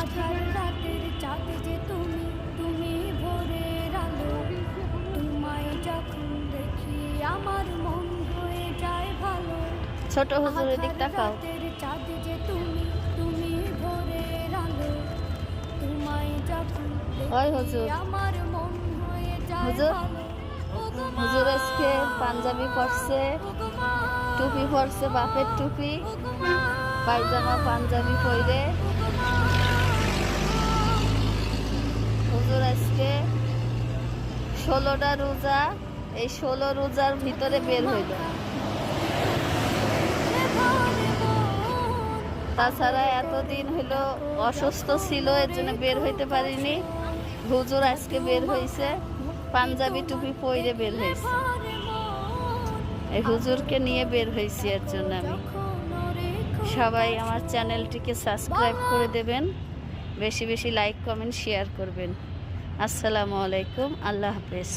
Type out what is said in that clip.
আধার রাতের চাঁদ যে তুমি, তুমি ভোরের আলো। তোমায় যখন দেখি আমার মন হয়ে যায় ভালো। ছোট হুজুরের দিক তাকাও। রাতের চাঁদ যে তুমি, তুমি ভোরের আলো। তোমায় যখন ওই দেখি হুজুর, আমার মন হয়ে যায় হুজুর, ভালো। ওগো মা, হুজুর আজকে পাঞ্জাবি পরছে, ওগো মা, টুপি পরছে, বাপের টুপি, ওগো মা, পায়জামা পাঞ্জাবি পরে। ওগো মা। হুজুর আজকে 16টা রোজা, এই 16 রোজার ভিতরে বের হইল। তাছাড়া এতদিন হইলো অসুস্থ ছিল, এর জন্য বের হইতে পারিনি। হুজুর আজকে বের হইছে, পাঞ্জাবি টুপি পরে বের হইছে। এই হুজুরকে নিয়ে বের হইছি, এর জন্য আমি। সবাই আমার চ্যানেলটিকে সাবস্ক্রাইব করে দেবেন, বেশি বেশি লাইক কমেন্ট শেয়ার করবেন। আসসালামু আলাইকুম, আল্লাহ হাফেজ।